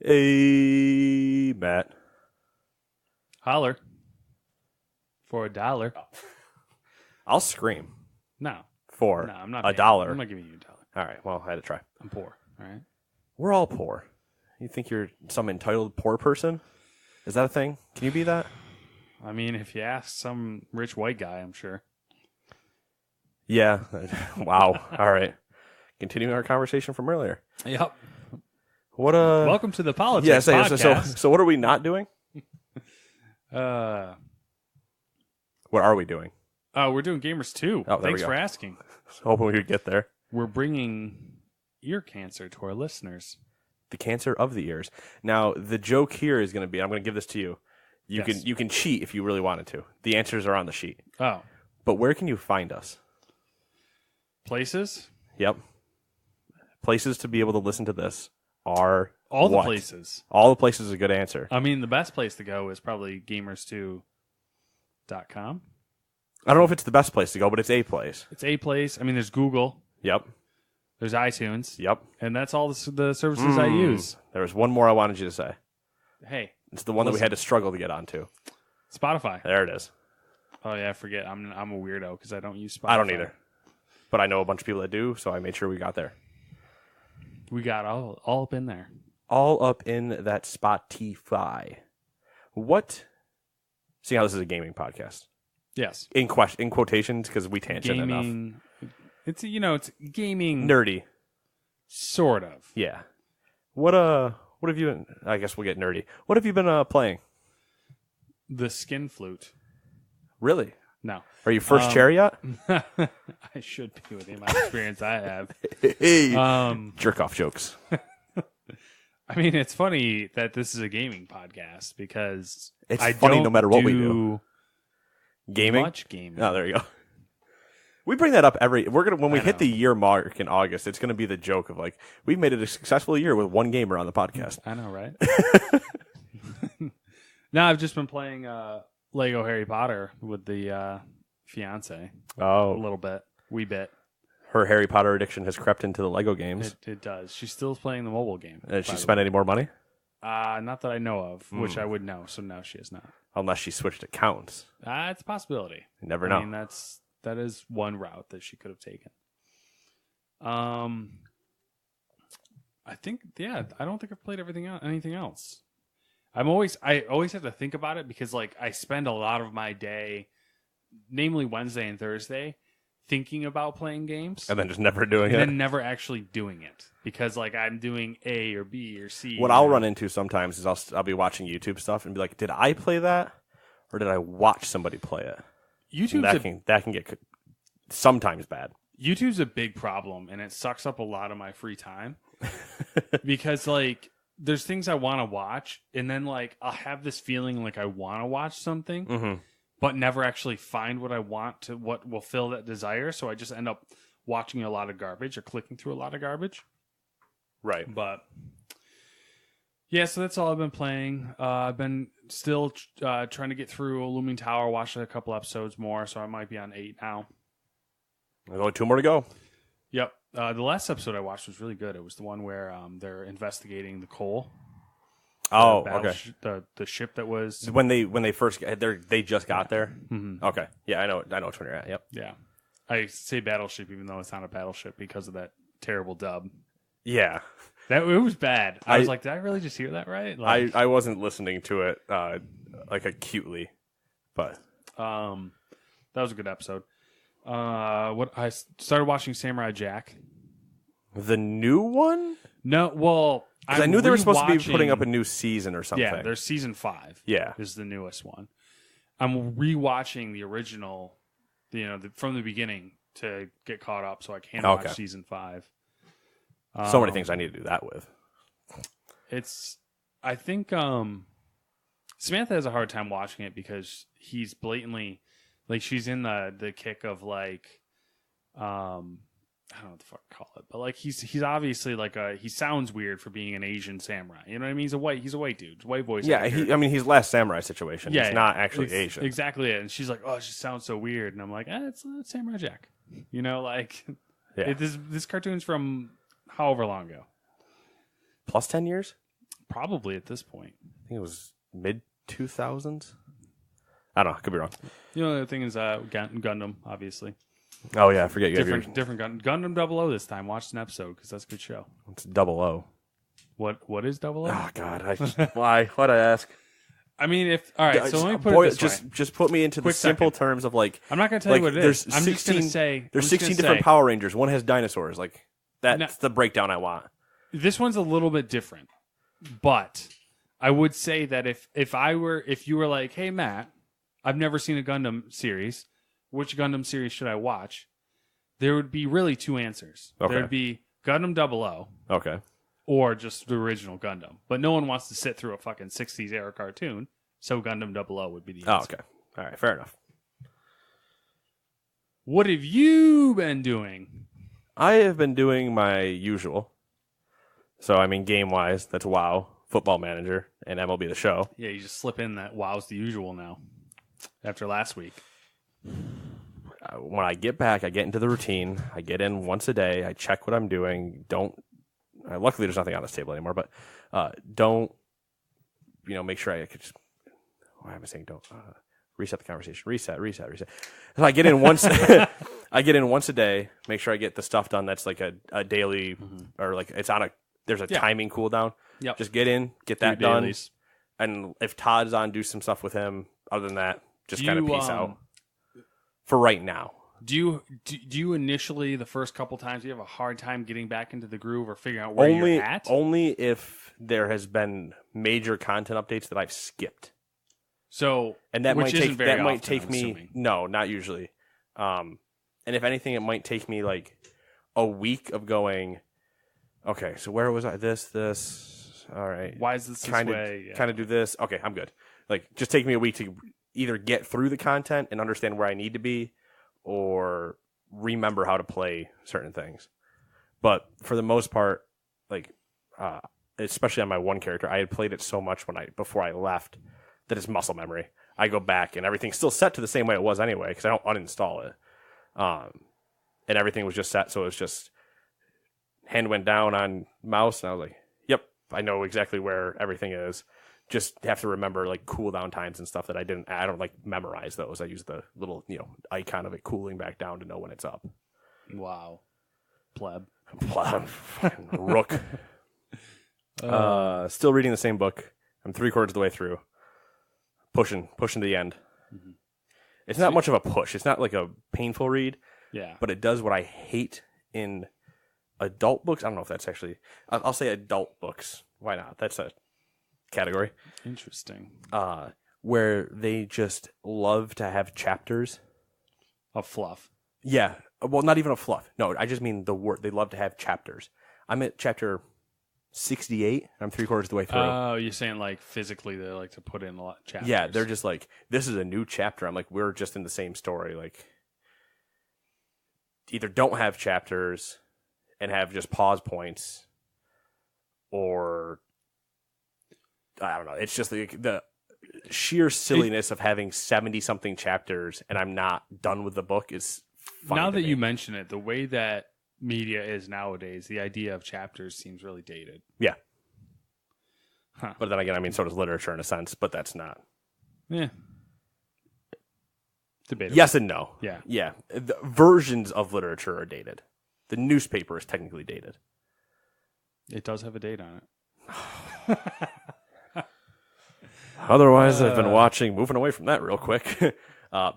Hey, Matt. Holler. For $1. I'll scream No. for No, I'm not a paying you. dollar. I'm not giving you $1. All right, well, I had to try. I'm poor. All right. We're all poor. You think you're some entitled poor person? Is that a thing? Can you be that? I mean, if you ask some rich white guy, I'm sure. Yeah. Wow. All right. Continuing our conversation from earlier. Yep. What Welcome to the Politics yeah, Podcast. so what are we not doing? Uh, What are we doing? we're doing Gamers 2. Oh, there we Thanks go. for asking. Hoping we could get there. We're bringing ear cancer to our listeners. The cancer of the ears. Now, the joke here is going to be, I'm going to give this to you. Yes. You can cheat if you really wanted to. The answers are on the sheet. Oh. But where can you find us? Places? Yep. Places to be able to listen to this are All what? the places. All the places is a good answer. I mean, the best place to go is probably gamers2.com. I don't know if it's the best place to go, but it's a place. It's a place. I mean, there's Google. Yep. There's iTunes. Yep. And that's all the services I use. There was one more I wanted you to say. Hey, It's the one that we had to struggle to get onto. Spotify. There it is. Oh yeah, I forget. I'm a weirdo because I don't use Spotify. I don't either. But I know a bunch of people that do, so I made sure we got there. We got all up in there. All up in that Spotify. What? See how this is a gaming podcast. Yes, In quotations, because we tangent enough. gaming. It's it's gaming. Nerdy. Sort of. Yeah. What have you been, I guess we'll get nerdy. What have you been playing? The skin flute. Really? No, Are you first chair yet? I should be with the amount of experience I have. Hey. Um, Jerk off jokes. I mean, it's funny that this is a gaming podcast because It's I funny don't no matter what we do. Gaming? much gaming. Oh, there you go. We bring that up when we I hit know. the year mark in August, it's gonna be the joke of like, we've made it a successful year with one gamer on the podcast. I know, right? No, I've just been playing Lego Harry Potter with the fiance a Oh, little bit, wee bit. her Harry Potter addiction has crept into the Lego games. It does. She's still playing the mobile game. Did she by the spend any more money? way. Not that I know of, which I would know. So no, she has not. Unless she switched accounts. It's a possibility. You never I know. mean, that is one route that she could have taken. I think I don't think I've played anything else. I always have to think about it because like I spend a lot of my day, namely Wednesday and Thursday, thinking about playing games And then just never doing and it. then never actually doing it because like I'm doing A or B or C. What I'll run into sometimes is I'll be watching YouTube stuff and be like, did I play that? Or did I watch somebody play it? And that can get sometimes bad. YouTube's a big problem and it sucks up a lot of my free time because like there's things I want to watch and then like I'll have this feeling like I want to watch something Mm-hmm. but never actually find what will fill that desire, so I just end up watching a lot of garbage or clicking through a lot of garbage. Right. But yeah, so that's all I've been playing. I've been still trying to get through Looming Tower, watched a couple episodes more, so I might be on 8 now. There's only 2 more to go. Yep. The last episode I watched was really good. It was the one where they're investigating the coal. Oh, The okay. The ship that was. When they first they just got there. Mhm. Okay. Yeah, I know which one you're at. Yep. Yeah. I say battleship even though it's not a battleship because of that terrible dub. Yeah. It was bad. I was I- like, did I really just hear that right? Like, I wasn't listening to it like acutely, but that was a good episode. What I started watching Samurai Jack. the new one? No, well, 'Cause I knew they were supposed to be putting up a new season or something. Yeah, there's season 5. Yeah. Is the newest one. I'm rewatching the original, from the beginning to get caught up, so I can Okay. watch season 5. So many things I need to do that with. I think Samantha has a hard time watching it because he's blatantly like she's in the kick of like I don't know what the fuck to call it, but like he's obviously like he sounds weird for being an Asian samurai. You know what I mean? He's a white dude, white voice. Yeah, actor. he's Last Samurai situation. Yeah, he's not actually Asian. Exactly it. And she's like, oh, it just sounds so weird. And I'm like, it's Samurai Jack. Like Yeah. this cartoon's from however long ago. Plus 10 years? Probably at this point. I think it was mid 2000s. I don't know. Could be wrong. The other thing is Gundam, obviously. Oh yeah, I forget you different Gundam 00 this time. Watched an episode because that's a good show. It's 00. What is 00? Oh God, why? Why'd I ask? I mean, all right. So let me put it this way. Just put me into the simple terms of like. I'm not going to tell you what it is. I'm just going to say there's 16 different Power Rangers. One has dinosaurs. Like that's the breakdown I want. This one's a little bit different, but I would say that if you were like, hey Matt, I've never seen a Gundam series. Which Gundam series should I watch? There would be really two answers. Okay. There would be Gundam 00. Okay. Or just the original Gundam. But no one wants to sit through a fucking 60s era cartoon, so Gundam 00 would be the answer. Oh, okay. All right, fair enough. What have you been doing? I have been doing my usual. So, I mean, game-wise, that's WoW, Football Manager, and MLB The Show. Yeah, you just slip in that WoW's the usual now, after last week. When I get back, I get into the routine. I get in once a day. I check what I'm doing. Luckily, there's nothing on this table anymore, but don't, make sure I could just, why am I saying don't? Reset the conversation. Reset. So I get in once, I get in once a day, make sure I get the stuff done that's like a daily, or like it's on there's a timing cooldown. Yep. Just get in, get that done. And if Todd's on, do some stuff with him. Other than that, just kind of peace out. For right now. Do you initially, the first couple times, you have a hard time getting back into the groove or figuring out where you're at? Only if there has been major content updates that I've skipped. So, and that might take me. Assuming. No, not usually. And if anything, it might take me like a week of going. Okay, so where was I? This. All right. Why is this way? Yeah. Kind of do this. Okay, I'm good. Like, just take me a week to either get through the content and understand where I need to be, or remember how to play certain things. But for the most part, like, especially on my one character, I had played it so much before I left that it's muscle memory. I go back and everything's still set to the same way it was anyway because I don't uninstall it. And everything was just set, so it was just hand went down on mouse, and I was like, "Yep, I know exactly where everything is." Just have to remember like cooldown times and stuff that I don't like memorize those. I use the little icon of it cooling back down to know when it's up. Wow, pleb, rook. Still reading the same book. I'm 3/4 of the way through. Pushing to the end. Mm-hmm. It's not much of a push. It's not like a painful read. Yeah, but it does what I hate in adult books. I don't know if that's actually. I'll say adult books. Why not? That's a category. Interesting. Where they just love to have chapters of fluff. Yeah. Well, not even a fluff. No, I just mean the word. They love to have chapters. I'm at chapter 68. I'm 3/4 of the way through. Oh, you're saying like physically they like to put in a lot of chapters. Yeah, they're just like, this is a new chapter. I'm like, we're just in the same story. Like, either don't have chapters and have just pause points, or I don't know. It's just the sheer silliness of having 70-something chapters and I'm not done with the book is funny. Now that you mention it, the way that media is nowadays, the idea of chapters seems really dated. Yeah. Huh. But then again, I mean, so does literature in a sense, but that's not. Yeah. Debatable. Yes and no. Yeah. Yeah. The versions of literature are dated. The newspaper is technically dated. It does have a date on it. Otherwise, I've been moving away from that real quick.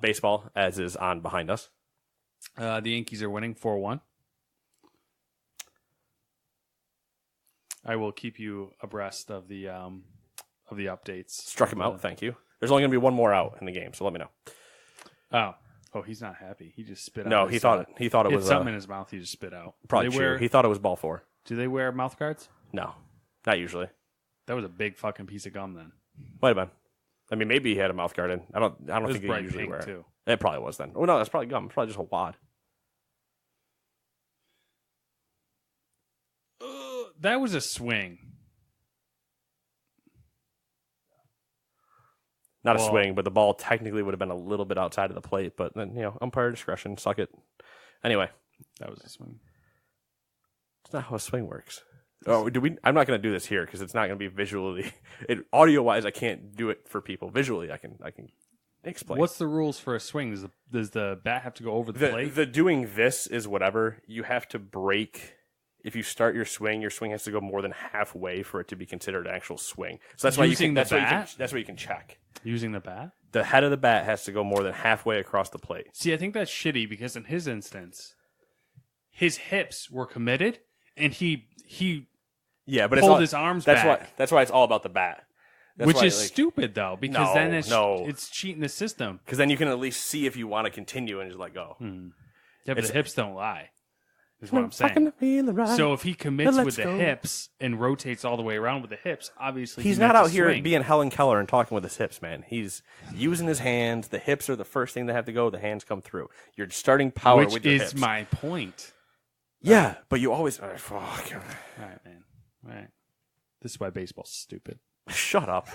Baseball, as is on behind us. The Yankees are winning 4-1. I will keep you abreast of the updates. Struck him out. Thank you. There's only going to be one more out in the game, so let me know. Oh, he's not happy. He just spit out. No, he thought it was something in his mouth. He just spit out. Probably true. He thought it was ball 4. Do they wear mouth guards? No, not usually. That was a big fucking piece of gum then. Might have been. I mean, maybe he had a mouth guard in. I don't think they usually wear it. Too. It probably was then. Oh no, that's probably gum. It's probably just a wad. That was a swing. Not a swing, but the ball technically would have been a little bit outside of the plate. But then, umpire discretion, suck it. Anyway. That was a swing. It's not how a swing works. Oh, I'm not going to do this here because it's not going to be visually. Audio wise, I can't do it for people. Visually, I can explain. What's the rules for a swing? Does the bat have to go over the plate? The doing this is whatever. You have to break. If you start your swing has to go more than halfway for it to be considered an actual swing. So that's why you can. That's why you can check. Using the bat? The head of the bat has to go more than halfway across the plate. See, I think that's shitty because in his instance, his hips were committed and he Yeah, but pulled his arms back. That's why it's all about the bat. Which is stupid, though, because then it's cheating the system. Because then you can at least see if you want to continue and just let go. Yeah, but the hips don't lie, is what I'm saying. So if he commits with the hips and rotates all the way around with the hips, obviously he's not out here being Helen Keller and talking with his hips, man. He's using his hands. The hips are the first thing that have to go. The hands come through. You're starting power with your hips. Which is my point. Yeah, but you always... Oh, fuck. All right, man. All right. This is why baseball's stupid. Shut up.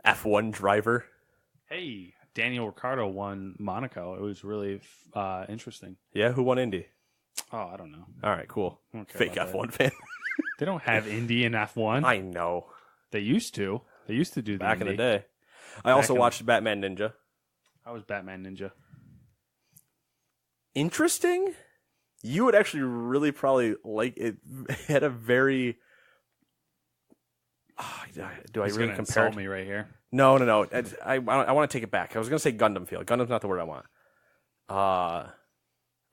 F1 driver. Hey, Daniel Ricciardo won Monaco. It was really interesting. Yeah, who won Indy? Oh, I don't know. All right, cool. Fake F1 that. fan. They don't have Indy in F1. I know. They used to. They used to do that back in the day. I also watched Batman Ninja. How was Batman Ninja? Interesting. You would actually really probably like it. Had a very... do I really compare me right here? No. I want to take it back. I was going to say Gundam feel. Gundam's not the word I want.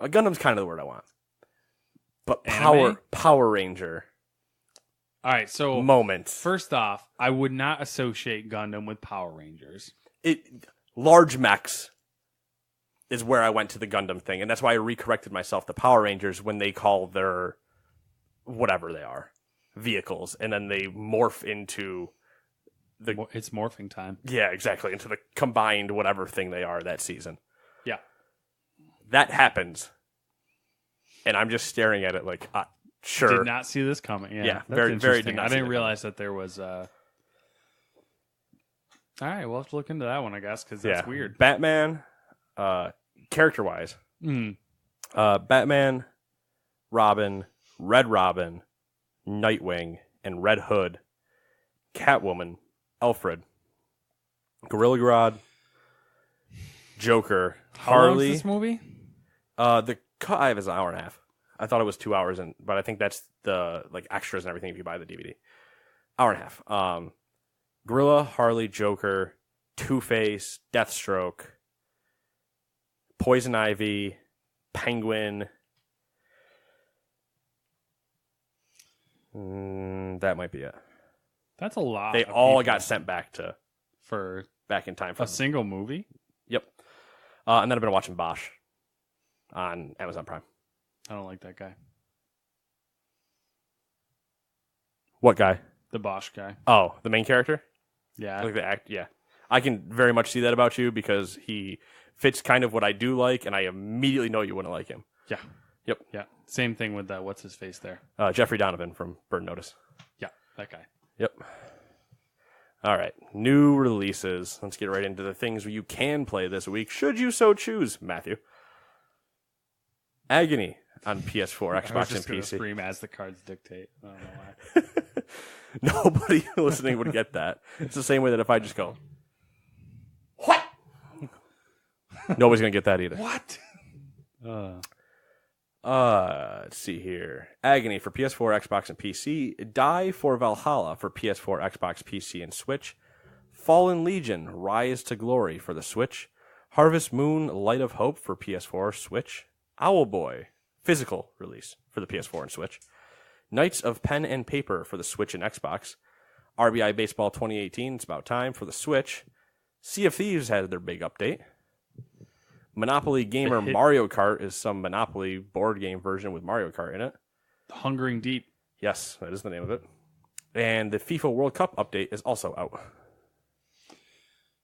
Gundam's kind of the word I want. But Power Ranger. All right, so moments. First off, I would not associate Gundam with Power Rangers. Large mechs is where I went to the Gundam thing, and that's why I recorrected myself. The Power Rangers, when they call their whatever they are vehicles, and then they morph into it's morphing time. Yeah, exactly, into the combined whatever thing they are that season. Yeah, that happens, and I'm just staring at it like, sure. Did not see this coming. Yeah, very, very. I didn't realize that there was. All right, we'll have to look into that one, I guess, because that's weird. Batman, character wise, Batman, Robin, Red Robin, Nightwing, and Red Hood, Catwoman, Alfred, Gorilla Grodd, Joker, Harley. How long is this movie? The cut I have is an hour and a half. I thought it was 2 hours, but I think that's the extras and everything if you buy the DVD. Hour and a half. Gorilla, Harley, Joker, Two-Face, Deathstroke, Poison Ivy, Penguin. That might be it. That's a lot. They all got sent back in time for a single movie. Yep. And then I've been watching Bosch on Amazon Prime. I don't like that guy. What guy? The Bosch guy. Oh, the main character? Yeah. Like the act. Yeah. I can very much see that about you because he fits kind of what I do like, and I immediately know you wouldn't like him. Yeah. Yep. Yeah. Same thing with what's his face there? Jeffrey Donovan from Burn Notice. Yeah, that guy. Yep. All right. New releases. Let's get right into the things you can play this week, should you so choose, Matthew. Agony on PS4, Xbox, and PC. Scream as the cards dictate. I don't know why. Nobody listening would get that. It's the same way that if I just go, what? Nobody's gonna get that either. What? Let's see here. Agony for PS4, Xbox, and PC. Die for Valhalla for PS4, Xbox, PC, and Switch. Fallen Legion, Rise to Glory for the Switch. Harvest Moon, Light of Hope for PS4, Switch. Owlboy, physical release for the PS4 and Switch. Knights of Pen and Paper for the Switch and Xbox. RBI Baseball 2018, it's about time for the Switch. Sea of Thieves had their big update. Monopoly Gamer Mario Kart is some Monopoly board game version with Mario Kart in it. Hungering Deep. Yes, that is the name of it. And the FIFA World Cup update is also out.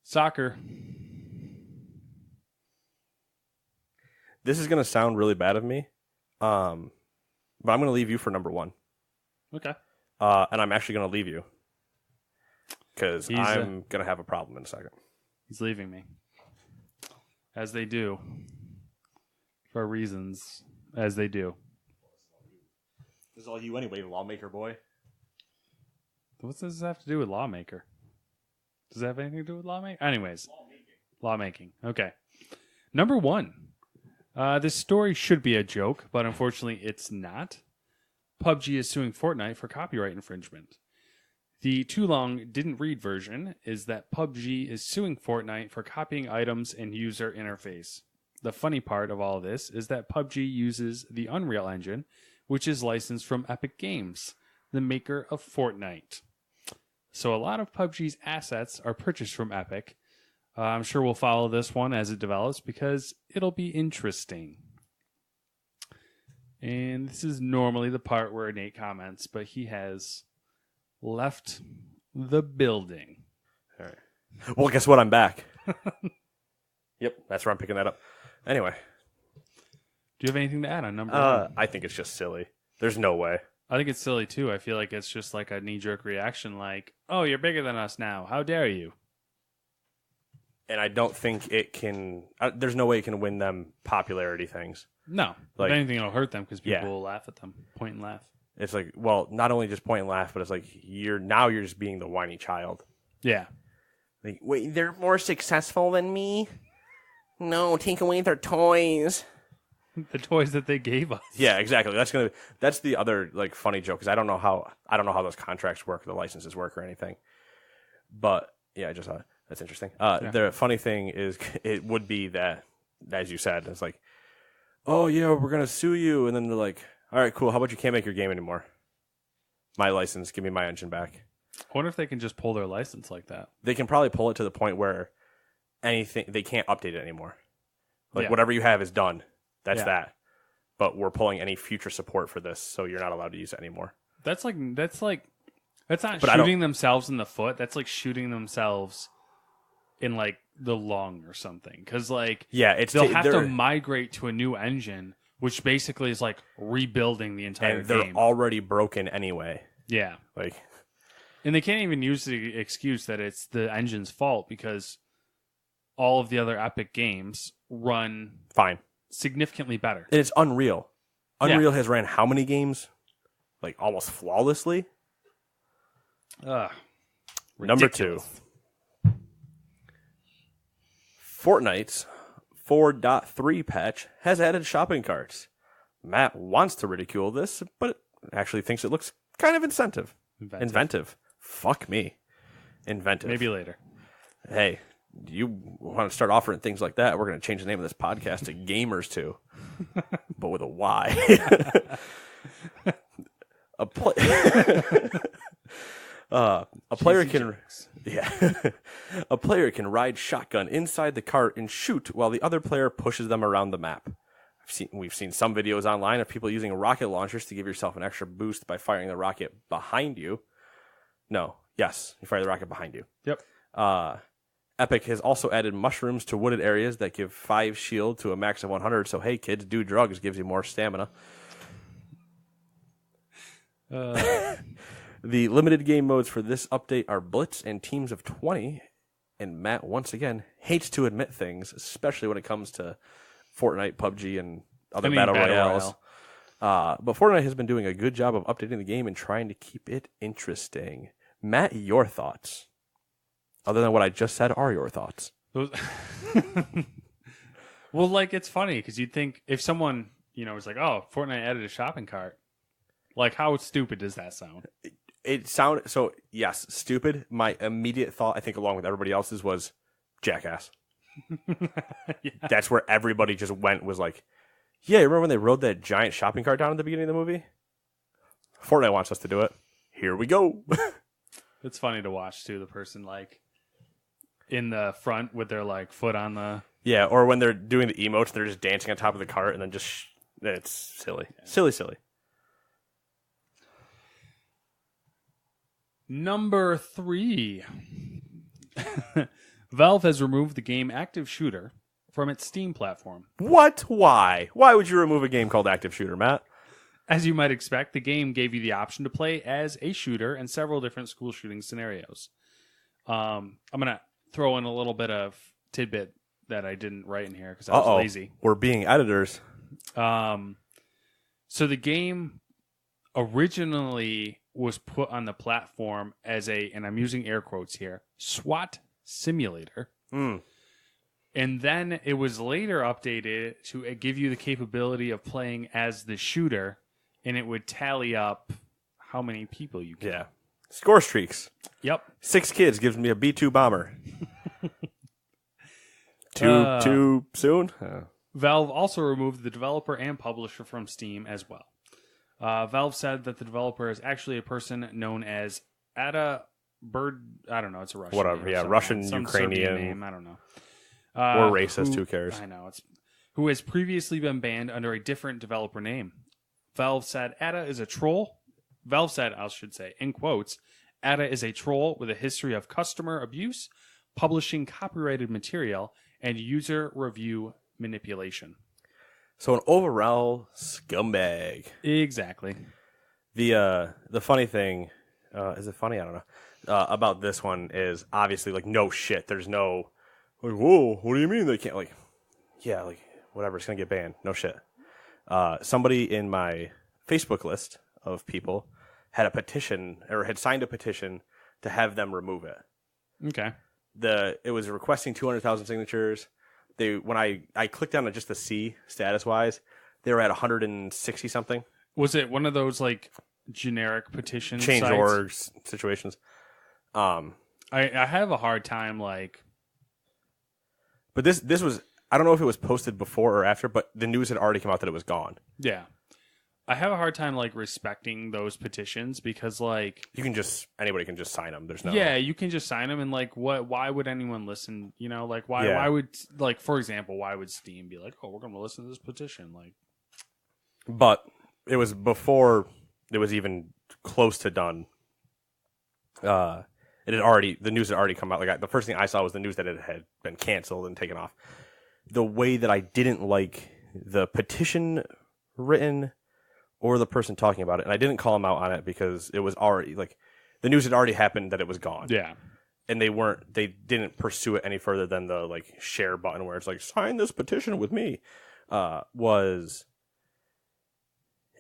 Soccer. This is going to sound really bad of me, but I'm going to leave you for number one. Okay. And I'm actually going to leave you because I'm going to have a problem in a second. He's leaving me. As they do. For reasons. As they do. This is all you anyway, lawmaker boy. What does this have to do with Lawmaker? Does that have anything to do with Lawmaker? Anyways, lawmaking. Okay. Number 1. This story should be a joke, but unfortunately it's not. PUBG is suing Fortnite for copyright infringement. The too long didn't read version is that PUBG is suing Fortnite for copying items and user interface. The funny part of all this is that PUBG uses the Unreal Engine, which is licensed from Epic Games, the maker of Fortnite. So a lot of PUBG's assets are purchased from Epic. I'm sure we'll follow this one as it develops because it'll be interesting. And this is normally the part where Nate comments, but he has left the building. All right. Well, guess what? I'm back. Yep, that's where I'm picking that up. Anyway. Do you have anything to add on number 1? I think it's just silly. There's no way. I think it's silly too. I feel like it's just like a knee-jerk reaction like, oh, you're bigger than us now. How dare you? And I don't think it can... there's no way it can win them popularity things. No. Like, if anything, it'll hurt them because people yeah. will laugh at them. Point and laugh. It's like, well, not only just point and laugh, but it's like, you're just being the whiny child. Yeah. Like, wait, they're more successful than me? No, take away their toys. The toys that they gave us. Yeah, exactly. That's the other like funny joke because I don't know how those contracts work, the licenses work, or anything. But yeah, I just thought that's interesting. Yeah. The funny thing is, it would be that, as you said, it's like, oh yeah, we're gonna sue you, and then they're like, all right, cool. How about you can't make your game anymore? My license, give me my engine back. I wonder if they can just pull their license like that. They can probably pull it to the point where anything they can't update it anymore. Like Yeah. whatever you have is done. That's Yeah. that. But we're pulling any future support for this, so you're not allowed to use it anymore. That's not But I don't- shooting themselves in the foot. That's like shooting themselves in like the lung or something. Because like Yeah, it's they'll have to migrate to a new engine, which basically is like rebuilding the entire and they're game. already broken anyway. Yeah. Like, And they can't even use the excuse that it's the engine's fault because all of the other Epic games run fine. significantly better. And it's Unreal. Unreal has ran how many games? Like almost flawlessly. Number 2. Fortnite's 4.3 patch has added shopping carts. Matt wants to ridicule this, but actually thinks it looks kind of inventive. Fuck me. Inventive. Maybe later. Hey, you want to start offering things like that, we're going to change the name of this podcast to Gamers 2. But with a Y. A player can a player can ride shotgun inside the cart and shoot while the other player pushes them around the map. We've seen some videos online of people using rocket launchers to give yourself an extra boost by firing the rocket behind you. You fire the rocket behind you. Yep. Epic has also added mushrooms to wooded areas that give 5 shield to a max of 100. So hey kids, do drugs, gives you more stamina. The limited game modes for this update are Blitz and teams of 20. And Matt, once again, hates to admit things, especially when it comes to Fortnite, PUBG, and other battle royales. But Fortnite has been doing a good job of updating the game and trying to keep it interesting. Matt, your thoughts? Other than what I just said, are your thoughts? Well, like, it's funny because you'd think if someone, was like, oh, Fortnite added a shopping cart. Like, how stupid does that sound? It sounded so, yes, stupid. My immediate thought, I think, along with everybody else's, was jackass. Yeah. That's where everybody just went, was like, yeah, remember when they rode that giant shopping cart down at the beginning of the movie? Fortnite wants us to do it. Here we go. It's funny to watch, too, the person, like, in the front with their, like, foot on the... Yeah, or when they're doing the emotes, they're just dancing on top of the cart, and then just... It's silly. Yeah. Silly. Number 3. Valve has removed the game Active Shooter from its Steam platform. What? Why? Why would you remove a game called Active Shooter, Matt? As you might expect, the game gave you the option to play as a shooter in several different school shooting scenarios. I'm going to throw in a little bit of tidbit that I didn't write in here because I was lazy. We're being editors. So the game originally was put on the platform as and I'm using air quotes here, SWAT simulator. Mm. And then it was later updated to give you the capability of playing as the shooter, and it would tally up how many people you killed. Yeah. Score streaks. Yep. 6 kids gives me a B-2 bomber. Too soon? Valve also removed the developer and publisher from Steam as well. Valve said that the developer is actually a person known as Ada Bird. I don't know. It's a Russian Whatever. name, Yeah, some Russian, Serbian Ukrainian. name. I don't know. Or racist. Who cares? I know. Who has previously been banned under a different developer name. Valve said Ada is a troll. Valve said, I should say, in quotes, Ada is a troll with a history of customer abuse, publishing copyrighted material, and user review manipulation. So an overall scumbag. Exactly. The funny thing, is it funny? I don't know. About this one is obviously like no shit. There's no like, whoa, what do you mean they can't like? Yeah, like whatever. It's gonna get banned. No shit. Somebody in my Facebook list of people had a petition or had signed a petition to have them remove it. Okay. It was requesting 200,000 signatures. When I clicked on it just to see status wise, they were at 160 something. Was it one of those like generic petition sites? Change.org situations. I have a hard time like. But this was, I don't know if it was posted before or after, but the news had already come out that it was gone. Yeah. I have a hard time like respecting those petitions because like Anybody can just sign them. There's no. Yeah, you can just sign them and like why would anyone listen, you know, like why would like for example, why would Steam be like, "Oh, we're going to listen to this petition?" Like But it was before it was even close to done. The news had already come out. Like the first thing I saw was the news that it had been canceled and taken off. The way that I didn't like the petition written or the person talking about it, and I didn't call them out on it because it was already like the news had already happened that it was gone. yeah. And they didn't pursue it any further than the like share button where it's like sign this petition with me.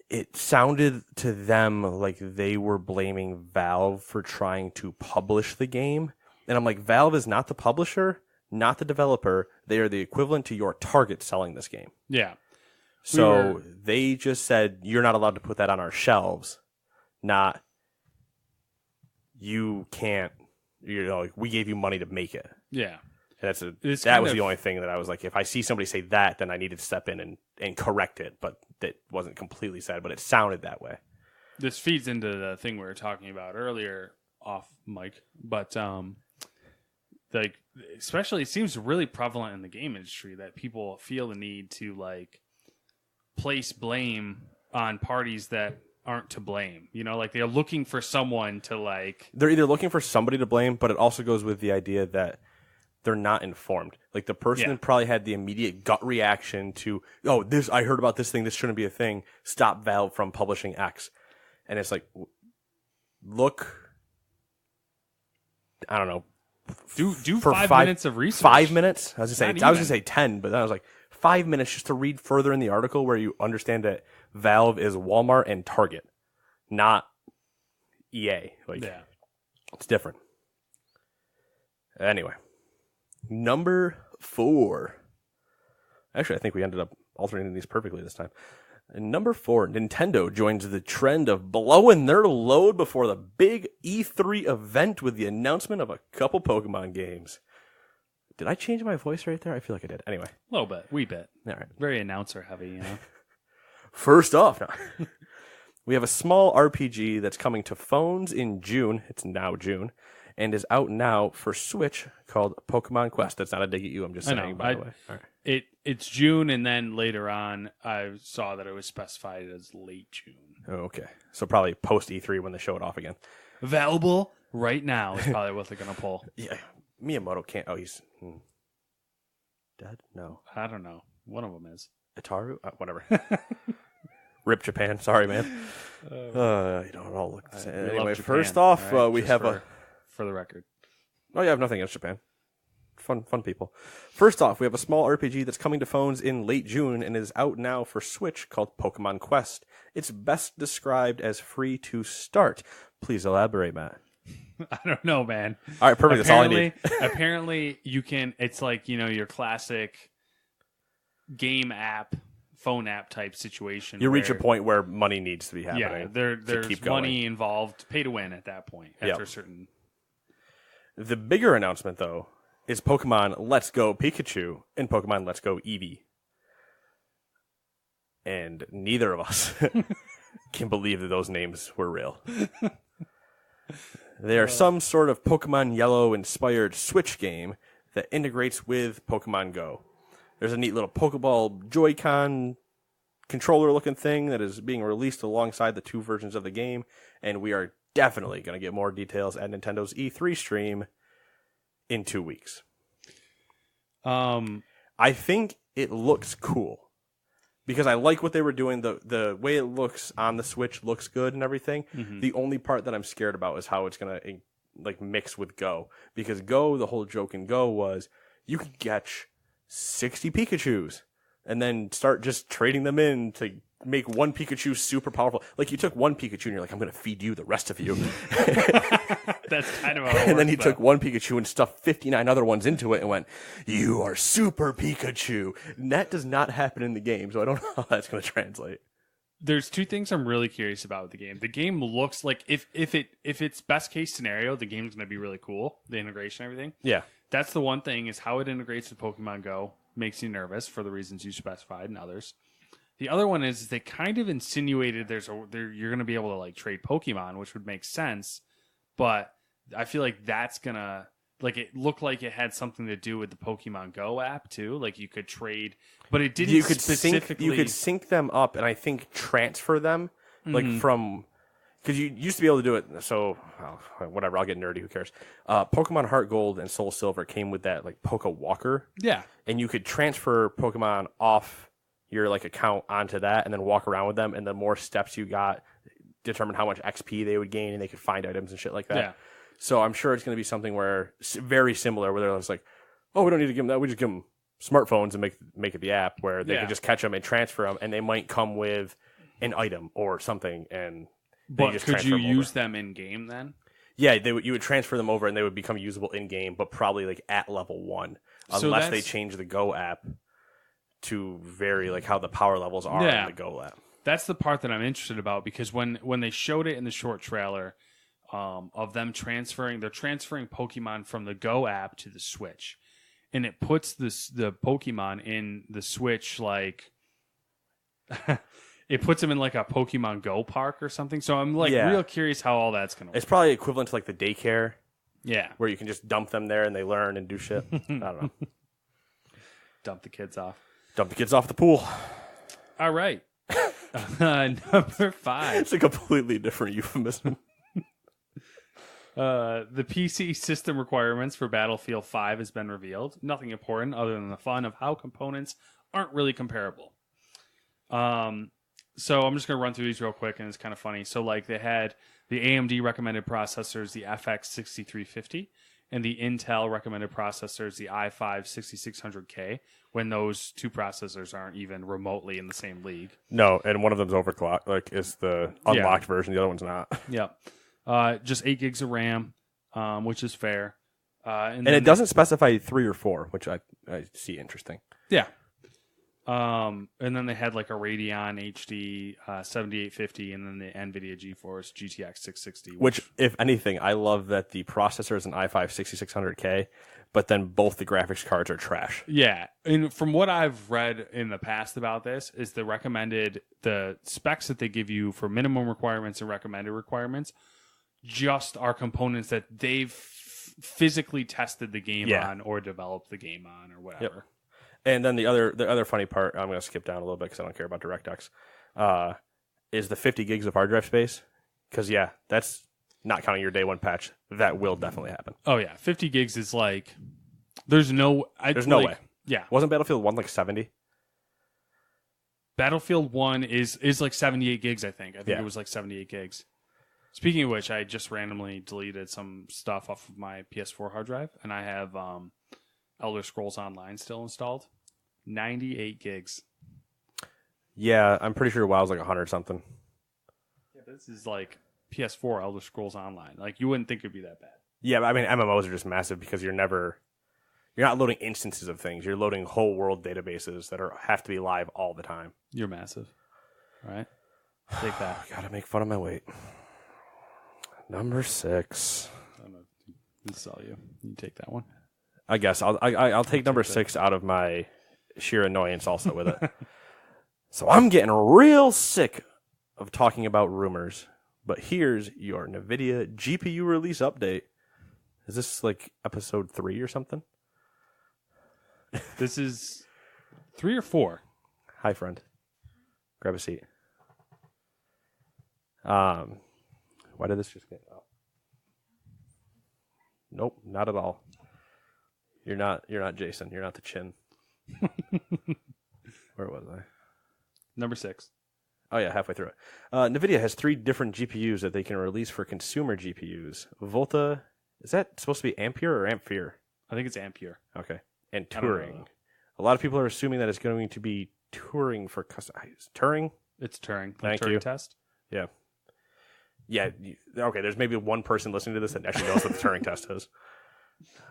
It sounded to them like they were blaming Valve for trying to publish the game. And I'm like, Valve is not the publisher, not the developer. They are the equivalent to your Target selling this game. Yeah. So they just said, you're not allowed to put that on our shelves. Not, you can't, like, we gave you money to make it. Yeah. And that was the only thing that I was like, if I see somebody say that, then I needed to step in and correct it. But that wasn't completely said, but it sounded that way. This feeds into the thing we were talking about earlier off mic, but like especially it seems really prevalent in the game industry that people feel the need to like place blame on parties that aren't to blame. You know, like they're looking for someone to like. They're either looking for somebody to blame, but it also goes with the idea that they're not informed. Like the person probably had the immediate gut reaction to, oh, I heard about this thing. This shouldn't be a thing. Stop Valve from publishing X. And it's like, look, I don't know. Do for 5 minutes of research. 5 minutes? I was gonna say 10, but then I was like 5 minutes just to read further in the article where you understand that Valve is Walmart and Target, not EA. Like, it's different. Anyway, number 4. Actually, I think we ended up alternating these perfectly this time. And number 4, Nintendo joins the trend of blowing their load before the big E3 event with the announcement of a couple Pokemon games. Did I change my voice right there? I feel like I did. Anyway. A little bit. Wee bit. All right. Very announcer heavy, you know. First off, we have a small RPG that's coming to phones in June. It's now June. And is out now for Switch called Pokemon Quest. That's not a dig at you. I'm just saying, by the way. All right. It's June, and then later on, I saw that it was specified as late June. Oh, okay. So probably post E3 when they show it off again. Available right now is probably what they're going to pull. Yeah. Miyamoto can't. Oh, he's dead? No. I don't know. One of them is. Itaru? Whatever. Rip Japan. Sorry, man. You don't all look the same. Anyway, first off, right, we have for the record. Oh, yeah, I have nothing against Japan. Fun people. First off, we have a small RPG that's coming to phones in late June and is out now for Switch called Pokemon Quest. It's best described as free to start. Please elaborate, Matt. I don't know, man. All right, perfect. That's all I need. Apparently, you can. It's like your classic game app, phone app type situation. You reach a point where money needs to be happening. Yeah, there's keep going. money involved, pay to win at that point. After a certain. The bigger announcement, though, is Pokemon Let's Go Pikachu and Pokemon Let's Go Eevee. And neither of us can believe that those names were real. They are some sort of Pokemon Yellow-inspired Switch game that integrates with Pokemon Go. There's a neat little Pokeball Joy-Con controller-looking thing that is being released alongside the 2 versions of the game, and we are definitely going to get more details at Nintendo's E3 stream in 2 weeks. I think it looks cool. Because I like what they were doing. The way it looks on the Switch looks good and everything. Mm-hmm. The only part that I'm scared about is how it's going to mix with Go. Because Go, the whole joke in Go was you could catch 60 Pikachus and then start just trading them in to make one Pikachu super powerful. Like, you took one Pikachu and you're like, I'm going to feed you the rest of you. That's kind of how it works, and then he took one Pikachu and stuffed 59 other ones into it and went, you are super Pikachu. And that does not happen in the game, so I don't know how that's going to translate. There's 2 things I'm really curious about with the game. The game looks like if it's best case scenario, the game's going to be really cool. The integration, everything. Yeah. That's the one thing, is how it integrates with Pokemon Go makes you nervous for the reasons you specified and others. The other one is they kind of insinuated you're going to be able to like trade Pokemon, which would make sense, but I feel like that's going to it looked like it had something to do with the Pokemon Go app too. Like you could trade, but it didn't specifically. You could sync them up and I think transfer them from, because you used to be able to do it. So whatever, I'll get nerdy. Who cares? Pokemon Heart Gold and Soul Silver came with that like Poke Walker. Yeah, and you could transfer Pokemon off your like account onto that and then walk around with them, and the more steps you got determine how much XP they would gain, and they could find items and shit like that. Yeah. So I'm sure it's going to be something where very similar, where they're just like, oh, we don't need to give them that. We just give them smartphones and make it the app where they can just catch them and transfer them, and they might come with an item or something. And but just could you use them in game then? Yeah, you would transfer them over and they would become usable in game, but probably like at level 1, unless they change the Go app to vary like how the power levels are in the Go app. That's the part that I'm interested about, because when they showed it in the short trailer of them they're transferring Pokemon from the Go app to the Switch, and it puts the Pokemon in the Switch like it puts them in like a Pokemon Go park or something. So I'm like real curious how all that's gonna work. It's probably equivalent to like the daycare. Yeah, where you can just dump them there and they learn and do shit. I don't know. Dump the kids off. Dump the kids off the pool. All right. Number 5. It's a completely different euphemism. The PC system requirements for Battlefield 5 has been revealed. Nothing important other than the fun of how components aren't really comparable. So I'm just going to run through these real quick, and it's kind of funny. So like they had the AMD recommended processors, the FX 6350, and the Intel recommended processors, the i5 6600K, when those 2 processors aren't even remotely in the same league. No, and one of them's overclocked, like is the unlocked version, the other one's not. Yep. Just 8 gigs of RAM, which is fair. And it doesn't specify 3 or 4, which I see interesting. Yeah. And then they had like a Radeon HD 7850, and then the NVIDIA GeForce GTX 660. Which, if anything, I love that the processor is an i5 6600K, but then both the graphics cards are trash. Yeah, and from what I've read in the past about this, is the specs that they give you for minimum requirements and recommended requirements just are components that they've physically tested the game on or developed the game on or whatever. Yep. And then the other funny part, I'm going to skip down a little bit because I don't care about DirectX, is the 50 gigs of hard drive space. Because, that's not counting your day one patch. That will definitely happen. Oh, yeah. 50 gigs is like, there's no way. Yeah. Wasn't Battlefield 1 like 70? Battlefield 1 is like 78 gigs, I think. I think it was like 78 gigs. Speaking of which, I just randomly deleted some stuff off of my PS4 hard drive, and I have Elder Scrolls Online still installed. 98 gigs. Yeah, I'm pretty sure WoW's like 100 something. Yeah, this is like PS4 Elder Scrolls Online. Like, you wouldn't think it'd be that bad. Yeah, but I mean, MMOs are just massive because you're not loading instances of things. You're loading whole world databases that have to be live all the time. You're massive. All right? Take that. Gotta make fun of my weight. Number 6. I'm going to sell you. You take that one. I guess I'll take number 6 out of my sheer annoyance also with it. So I'm getting real sick of talking about rumors, but here's your NVIDIA GPU release update. Is this like episode 3 or something? This is 3 or 4. Hi, friend. Grab a seat. Why did this just get... Oh. Nope, not at all. You're not Jason. You're not the chin. Where was I? Number 6. Oh, yeah, halfway through it. NVIDIA has 3 different GPUs that they can release for consumer GPUs. Volta, is that supposed to be Ampere or Ampere? I think it's Ampere. Okay. And I don't know, Turing. though. A lot of people are assuming that it's going to be Turing for custom. Turing? It's Turing. Thank Turing you. test. Yeah. Yeah. Okay, there's maybe one person listening to this that actually knows what the Turing test is.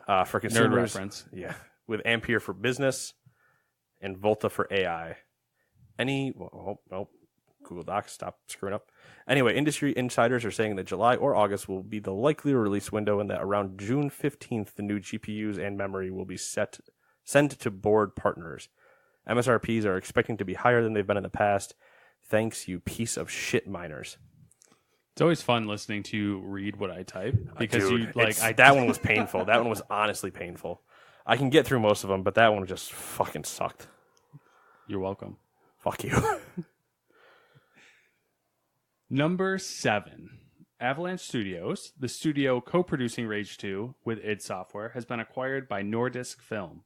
For Nerd consumers. reference. Yeah. With Ampere for business and Volta for AI. Google Docs, stop screwing up. Anyway, industry insiders are saying that July or August will be the likely release window and that around June 15th, the new GPUs and memory will be sent to board partners. MSRPs are expecting to be higher than they've been in the past. Thanks, you piece of shit miners. It's always fun listening to you read what I type because Dude, that one was painful. That one was honestly painful. I can get through most of them, but that one just fucking sucked. You're welcome. Fuck you. Number 7. Avalanche Studios, the studio co-producing Rage 2 with id Software, has been acquired by Nordisk Film.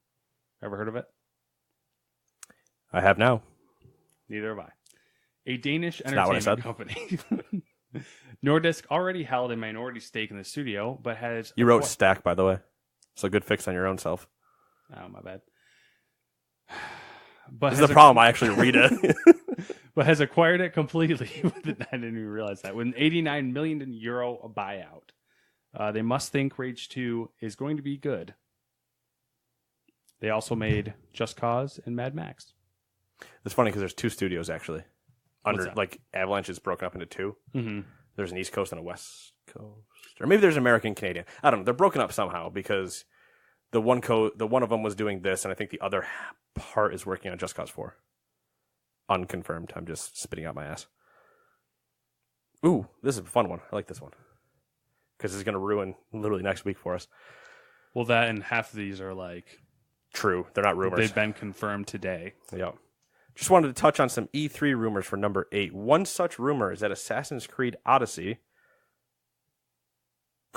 Ever heard of it? I have now. Neither have I. A Danish not what I entertainment said. company. Nordisk already held a minority stake in the studio, but has... You wrote stack, by the way. So good fix on your own self. Oh, my bad. But This is the problem. I actually read it. But has acquired it completely. I didn't even realize that. With an 89 million euro buyout. They must think Rage 2 is going to be good. They also made Just Cause and Mad Max. It's funny because there's 2 studios, actually. What's that? Like, Avalanche is broken up into 2. Mm-hmm. There's an East Coast and a West Coast. Or maybe there's American Canadian. I don't know. They're broken up somehow because the one of them was doing this, and I think the other part is working on Just Cause 4. Unconfirmed. I'm just spitting out my ass. Ooh, this is a fun one. I like this one. Because it's going to ruin literally next week for us. Well, that and half of these are like... True. They're not rumors. They've been confirmed today. Yeah. Just wanted to touch on some E3 rumors for number 8. One such rumor is that Assassin's Creed Odyssey...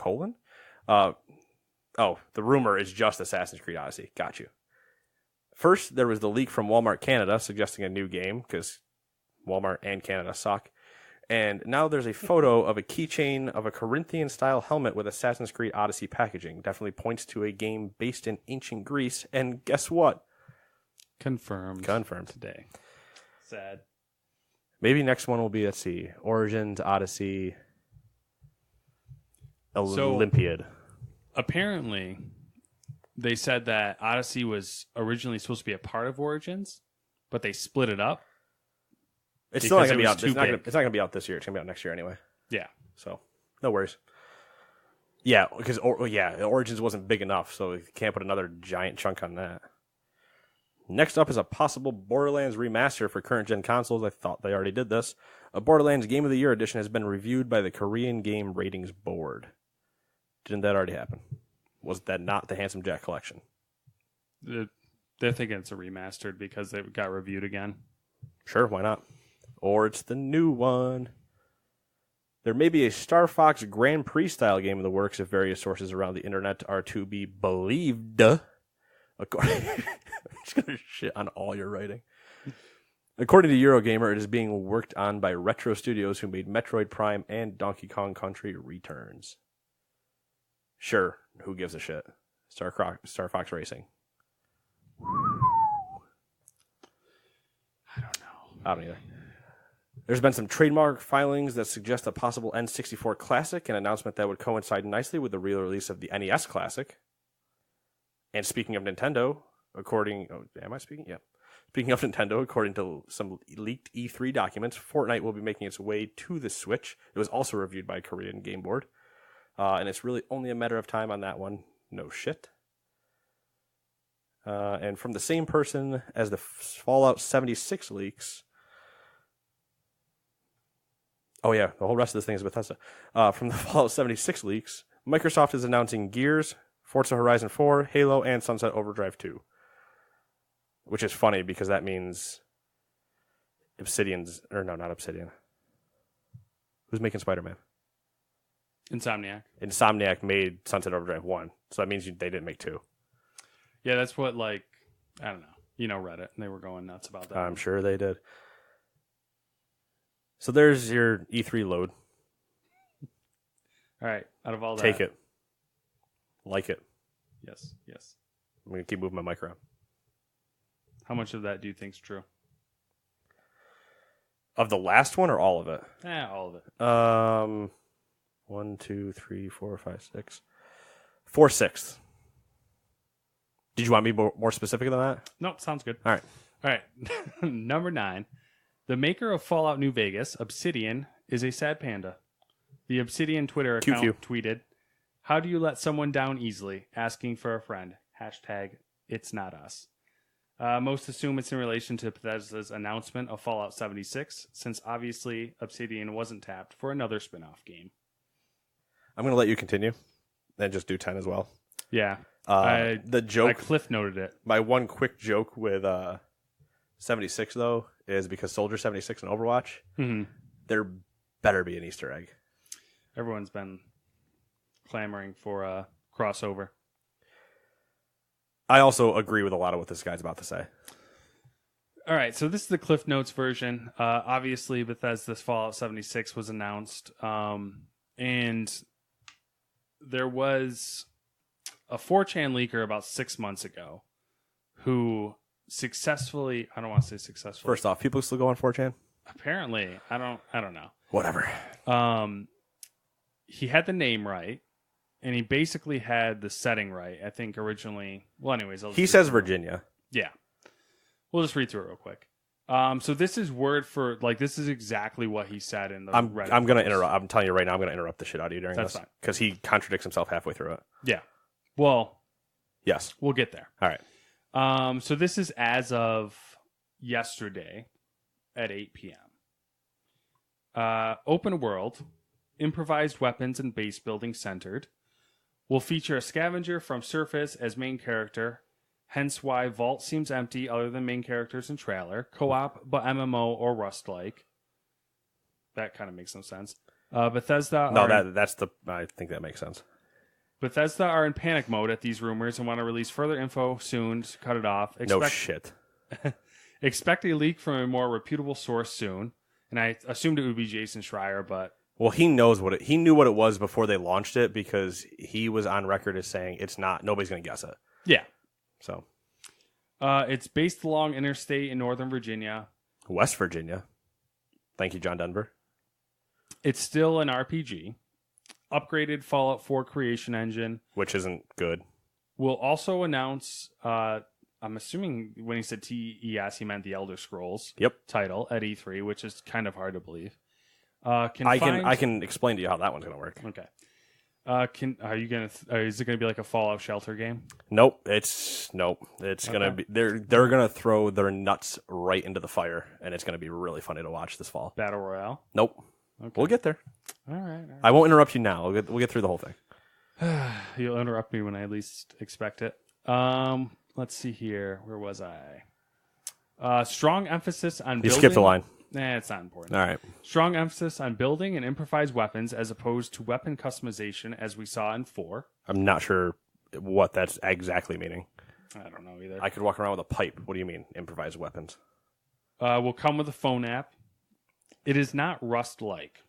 the rumor is just Assassin's Creed Odyssey. Got you. First, there was the leak from Walmart Canada suggesting a new game, because Walmart and Canada suck. And now there's a photo of a keychain of a Corinthian-style helmet with Assassin's Creed Odyssey packaging. Definitely points to a game based in ancient Greece. And guess what? Confirmed. Today. Sad. Maybe next one will be, let's see, Origins, Odyssey, Olympiad. Apparently, they said that Odyssey was originally supposed to be a part of Origins, but they split it up. It's still not because going to be it out. was It's too not big. going to be out this year. It's going to be out next year anyway. Yeah. So, no worries. Yeah, because Origins wasn't big enough, so you can't put another giant chunk on that. Next up is a possible Borderlands remaster for current-gen consoles. I thought they already did this. A Borderlands Game of the Year edition has been reviewed by the Korean Game Ratings Board. Didn't that already happen? Was that not the Handsome Jack collection? They're thinking it's a remastered because they got reviewed again. Sure, why not? Or it's the new one. There may be a Star Fox Grand Prix style game in the works if various sources around the internet are to be believed. I'm just going to shit on all your writing. According to Eurogamer, it is being worked on by Retro Studios, who made Metroid Prime and Donkey Kong Country Returns. Sure, who gives a shit? Star Fox Racing. I don't know. I don't either. There's been some trademark filings that suggest a possible N64 Classic, an announcement that would coincide nicely with the re-release of the NES Classic. And speaking of Nintendo, according to some leaked E3 documents, Fortnite will be making its way to the Switch. It was also reviewed by Korean Game Board. And it's really only a matter of time on that one. No shit. And from the same person as the Fallout 76 leaks. Oh yeah, the whole rest of this thing is Bethesda. From the Fallout 76 leaks, Microsoft is announcing Gears, Forza Horizon 4, Halo, and Sunset Overdrive 2. Which is funny because that means not Obsidian. Who's making Spider-Man? Insomniac. Insomniac made Sunset Overdrive 1, so that means they didn't make 2. Yeah, that's what, I don't know. Reddit, and they were going nuts about that. I'm sure they did. So there's your E3 load. All right, out of all that. Take it. Like it. Yes. I'm going to keep moving my mic around. How much of that do you think's true? Of the last one or all of it? All of it. 1, 2, 3, 4, 5, 6. 4/6. Did you want me more specific than that? No, sounds good. All right. Number 9. The maker of Fallout New Vegas, Obsidian, is a sad panda. The Obsidian Twitter account tweeted, "How do you let someone down easily? Asking for a friend. #It'sNotUs." Most assume it's in relation to Bethesda's announcement of Fallout 76, since obviously Obsidian wasn't tapped for another spin-off game. I'm going to let you continue and just do 10 as well. Yeah. The joke. I cliff noted it. My one quick joke with 76, though, is because Soldier 76 in Overwatch, there better be an Easter egg. Everyone's been clamoring for a crossover. I also agree with a lot of what this guy's about to say. All right, so this is the Cliff Notes version. Obviously, Bethesda's Fallout 76 was announced, and there was a 4chan leaker about 6 months ago who successfully, I don't want to say successfully. First off, people still go on 4chan? Apparently, I don't know. Whatever. He had the name right, and he basically had the setting right. I think originally, well, anyways. He says Virginia. Yeah. We'll just read through it real quick. So this is word for, this is exactly what he said in the Reddit. I'm going to interrupt. I'm telling you right now, I'm going to interrupt the shit out of you during That's this. fine. Because he contradicts himself halfway through it. Yeah. Well, yes. We'll get there. All right. So this is as of yesterday at 8 p.m. Open world, improvised weapons and base building centered. Will feature a scavenger from Surface as main character, hence why Vault seems empty other than main characters and trailer. Co-op, but MMO or Rust-like. That kind of makes no sense. Bethesda... I think that makes sense. Bethesda are in panic mode at these rumors and want to release further info soon to cut it off. No shit. Expect a leak from a more reputable source soon. And I assumed it would be Jason Schreier, but... Well, he knows he knew what it was before they launched it because he was on record as saying it's not, nobody's going to guess it. Yeah. So. It's based along interstate in Northern Virginia. West Virginia. Thank you, John Denver. It's still an RPG. Upgraded Fallout 4 creation engine. Which isn't good. We'll also announce, I'm assuming when he said TES, he meant the Elder Scrolls title at E3, which is kind of hard to believe. I can explain to you how that one's going to work. Okay. Is it going to be like a Fallout Shelter game? Nope. It's going to be, they're going to throw their nuts right into the fire, and it's going to be really funny to watch this fall. Battle Royale? Nope. Okay. We'll get there. All right. I won't interrupt you now. We'll get through the whole thing. You'll interrupt me when I least expect it. Let's see here. Where was I? Strong emphasis on building. You skipped a line. It's not important. All right. Strong emphasis on building and improvised weapons as opposed to weapon customization as we saw in 4. I'm not sure what that's exactly meaning. I don't know either. I could walk around with a pipe. What do you mean, improvised weapons? Will come with a phone app. It is not Rust-like.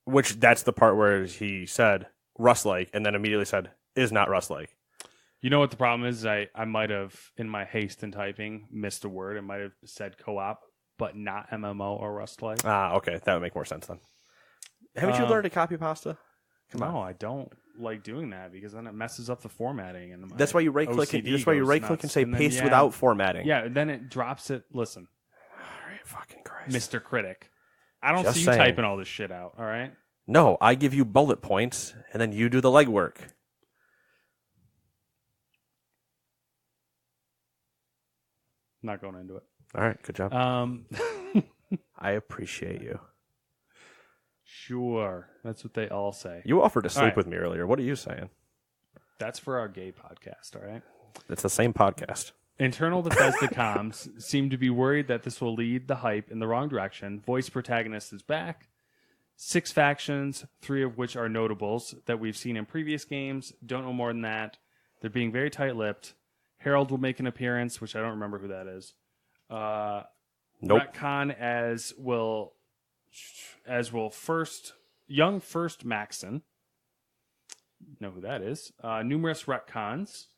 Which, that's the part where he said Rust-like and then immediately said, is not Rust-like. You know what the problem is? I might have, in my haste in typing, missed a word. I might have said co-op, but not MMO or Rust-like. Okay. That would make more sense then. Haven't you learned to copy pasta? Come on. No, I don't like doing that because then it messes up the formatting. And That's why you right-click OCD That's why you goes right-click and nuts. say And then, paste without formatting. Yeah, then it drops it. Listen, All right, fucking Christ. Mr. Critic. I don't Just see you saying. typing all this shit out, all right? No, I give you bullet points, and then you do the legwork. Not going into it. All right, good job. Um, I appreciate you. Sure. That's what they all say. You offered to sleep right. with me earlier. What are you saying? That's for our gay podcast, all right? It's the same podcast. Internal Bethesda comms seem to be worried that this will lead the hype in the wrong direction. Voice protagonist is back. 6 factions, 3 of which are notables that we've seen in previous games. Don't know more than that. They're being very tight-lipped. Herald will make an appearance, which I don't remember who that is. Nope. Retcon as will young first Maxon. Know who that is. Numerous retcons.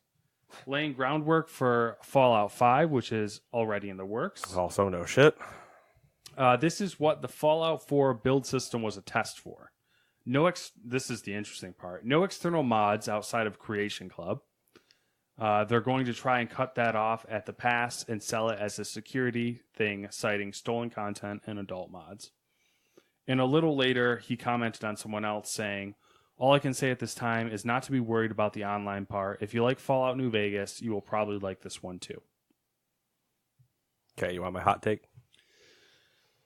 Laying groundwork for Fallout 5, which is already in the works. Also, no shit. This is what the Fallout 4 build system was a test for. This is the interesting part. No external mods outside of Creation Club. They're going to try and cut that off at the pass and sell it as a security thing, citing stolen content and adult mods. And a little later, he commented on someone else saying, "All I can say at this time is not to be worried about the online part. If you like Fallout New Vegas, you will probably like this one too." Okay, you want my hot take?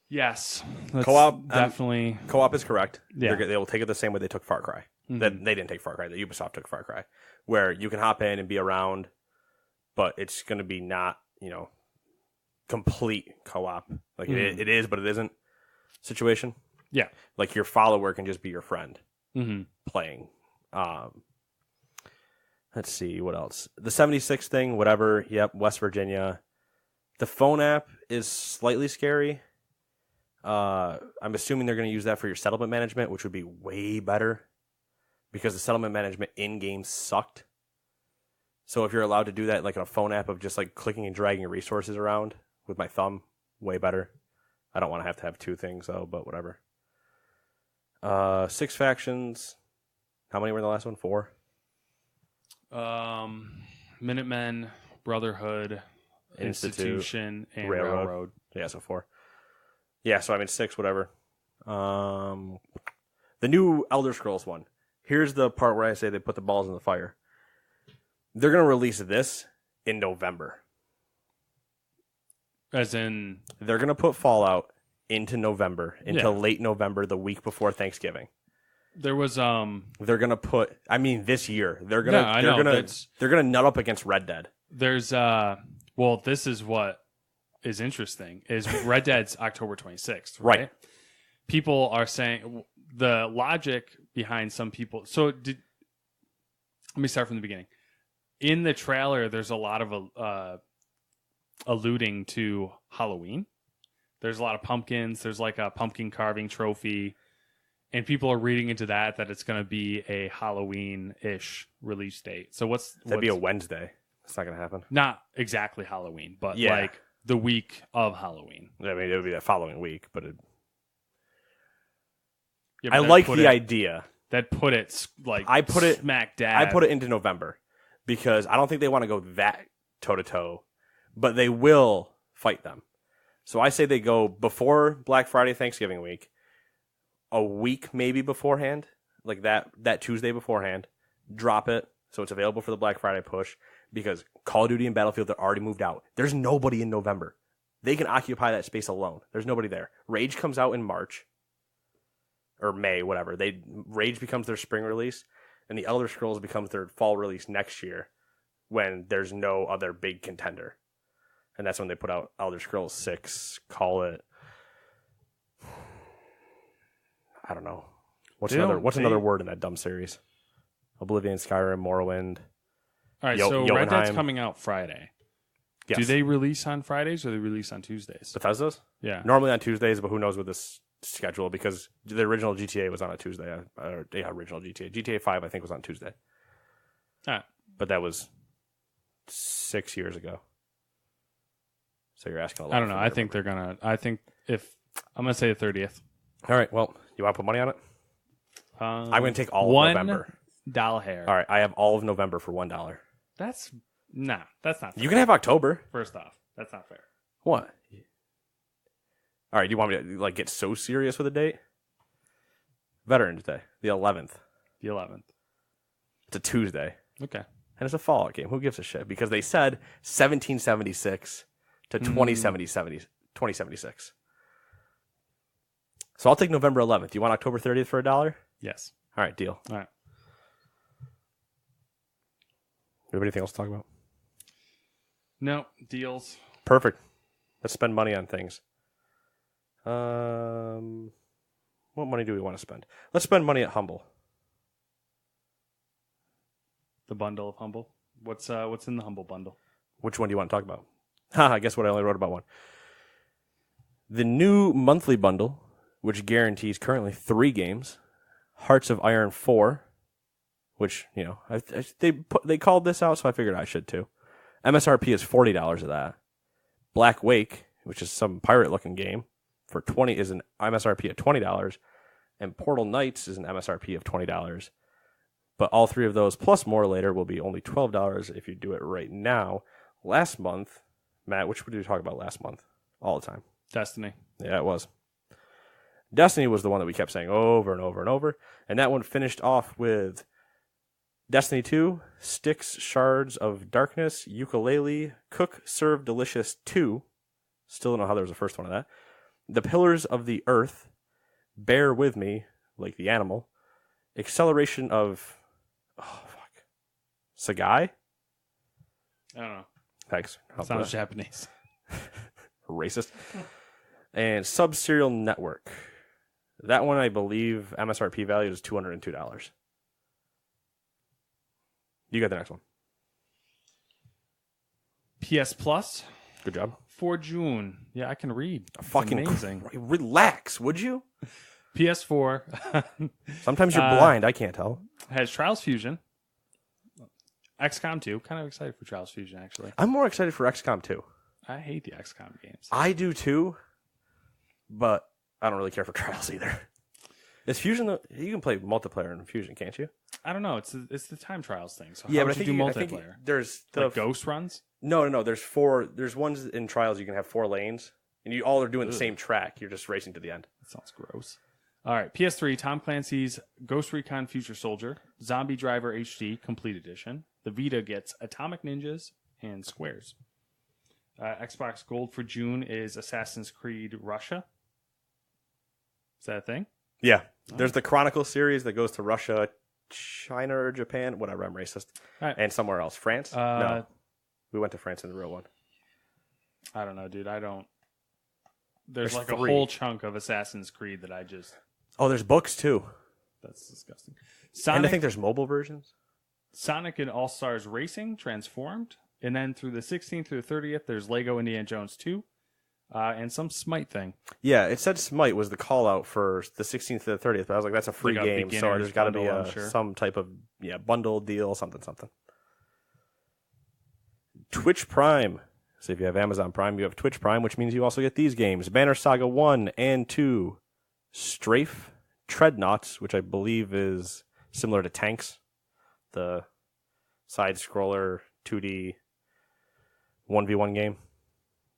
Yes. That's Co-op, definitely. Co-op is correct. Yeah. They will take it the same way they took Far Cry. Mhm. They didn't take Far Cry. The Ubisoft took Far Cry, where you can hop in and be around, but it's going to be not, complete co-op. Like it is, but it isn't situation. Yeah. Like your follower can just be your friend Mm-hmm. playing. Let's see what else. The 76 thing, whatever. Yep, West Virginia. The phone app is slightly scary. I'm assuming they're going to use that for your settlement management, which would be way better because the settlement management in game sucked. So if you're allowed to do that like in a phone app of just like clicking and dragging resources around with my thumb, way better. I don't want to have 2 things though, but whatever. 6 factions. How many were in the last one? 4? Minutemen, Brotherhood, Institution, and Railroad. Yeah, so 4. Yeah, so 6, whatever. The new Elder Scrolls one. Here's the part where I say they put the balls in the fire. They're going to release this in November. As in, they're going to put Fallout into November, into Yeah. late November, the week before Thanksgiving. there was They're going to put, this year, they're going Yeah, to, I they're know, going to, they're going to nut up against Red Dead. there's this is what is interesting is Red Dead's October 26th, right? People are saying the logic behind some people. Let me start from the beginning. In the trailer, there's a lot of alluding to Halloween. There's a lot of pumpkins. There's like a pumpkin carving trophy. And people are reading into that it's going to be a Halloween-ish release date. So That'd be a Wednesday. It's not going to happen. not exactly Halloween, but Yeah. like the week of Halloween. It would be that following week, but Yeah, I but like the idea. that put it like I put it- smack dab. I put it into November because I don't think they want to go that toe-to-toe, but they will fight them. So I say they go before Black Friday, Thanksgiving week, a week maybe beforehand, like that Tuesday beforehand, drop it so it's available for the Black Friday push because Call of Duty and Battlefield are already moved out. There's nobody in November. They can occupy that space alone. There's nobody there. Rage comes out in March or May, whatever. Rage becomes their spring release, and the Elder Scrolls becomes their fall release next year when there's no other big contender. And that's when they put out Elder Scrolls 6, call it, I don't know. What's another word in that dumb series? Oblivion, Skyrim, Morrowind. All right, so Red Dead's Jotunheim. coming out Friday. Yes. Do they release on Fridays or they release on Tuesdays? Bethesda's? Yeah. Normally on Tuesdays, but who knows with this schedule because the original GTA was on a Tuesday. Original GTA. GTA 5, I think, was on Tuesday. Ah. But that was 6 years ago. So you're asking a lot. I don't know. for I November. think they're gonna. I think if I'm gonna say the 30th. All right. Well, you want to put money on it? I'm going to take all of November. $1 hair. All right. I have all of November for $1. That's not fair. You can have October. First off, that's not fair. What? All right. Do you want me to like get so serious with a date? Veterans Day, the 11th. The 11th. It's a Tuesday, Okay. and it's a Fallout game. Who gives a shit? Because they said 1776 to 2076. So I'll take November 11th. Do you want October 30th for $1? Yes. All right, deal. All right. You have anything else to talk about? No deals. Perfect. Let's spend money on things. What money do we want to spend? Let's spend money at Humble. The bundle of Humble. What's in the Humble bundle? Which one do you want to talk about? I guess what I only wrote about one. The new monthly bundle, which guarantees currently 3 games. Hearts of Iron 4, which, you know, they called this out, so I figured I should too. MSRP is $40 of that. Black Wake, which is some pirate-looking game, for $20 is an MSRP of $20, and Portal Knights is an MSRP of $20. But all 3 of those plus more later will be only $12 if you do it right now. Last month, Matt, which did we talk about last month? All the time. Destiny. Yeah, it was. Destiny was the one that we kept saying over and over and over. And that one finished off with Destiny 2, Styx, Shards of Darkness, Yooka-Laylee, Cook, Serve, Delicious 2. Still don't know how there was a first one of that. The Pillars of the Earth, Bear With Me, like the animal, Acceleration of... Sagai? I don't know. Thanks. Sounds Japanese. Racist. And Sub-Serial Network. That one, I believe, MSRP value is $202. You got the next one. PS Plus Good job. for June. Yeah, I can read. It's Fucking amazing. Relax, would you? PS4 Sometimes you're blind. I can't tell. has Trials Fusion. XCOM 2. Kind of excited for Trials Fusion, actually. I'm more excited for XCOM 2. I hate the XCOM games. I do too, but I don't really care for Trials either. Is Fusion you can play multiplayer in Fusion, can't you? I don't know. It's the time trials thing. So Yeah, how but would you do multiplayer? There's the Like ghost runs? No. There's 4. There's ones in Trials you can have 4 lanes, and you all are doing the same track. You're just racing to the end. That sounds gross. All right, PS3, Tom Clancy's Ghost Recon Future Soldier, Zombie Driver HD Complete Edition. The Vita gets Atomic Ninjas and Squares. Xbox Gold for June is Assassin's Creed Russia. Is that a thing? Yeah. There's the Chronicle series that goes to Russia, China, or Japan. Whatever, I'm racist. All right. And somewhere else. France? No. We went to France in the real one. I don't know, dude. I don't. There's like 3. a whole chunk of Assassin's Creed that I just. Oh, there's books too. That's disgusting. And I think there's mobile versions. Sonic and All Stars Racing Transformed. And then through the 16th through the 30th, there's Lego Indiana Jones 2. And some Smite thing. Yeah, it said Smite was the call out for the 16th to the 30th, but I was like, that's a free Like a game, so beginner's there's got to be bundle, I'm sure. some type of bundle deal, something. Twitch Prime. So if you have Amazon Prime, you have Twitch Prime, which means you also get these games: Banner Saga 1 and 2, Strafe, Treadnoughts, which I believe is similar to Tanks, the side-scroller 2D 1v1 game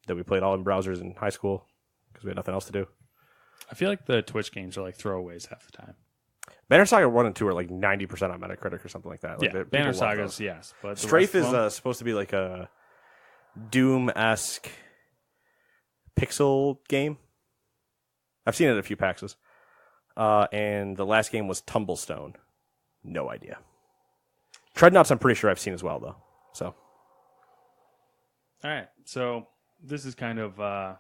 that we played all in browsers in high school because we had nothing else to do. I feel like the Twitch games are like throwaways half the time. Banner Saga 1 and 2 are like 90% on Metacritic or something like that. Like Yeah, Banner Sagas, yes. But the Strafe rest of them- is supposed to be like a Doom-esque pixel game. I've seen it at a few PAXs. And the last game was Tumblestone. No idea. Treadnoughts I'm pretty sure I've seen as well, though. So All right, so this is kind of a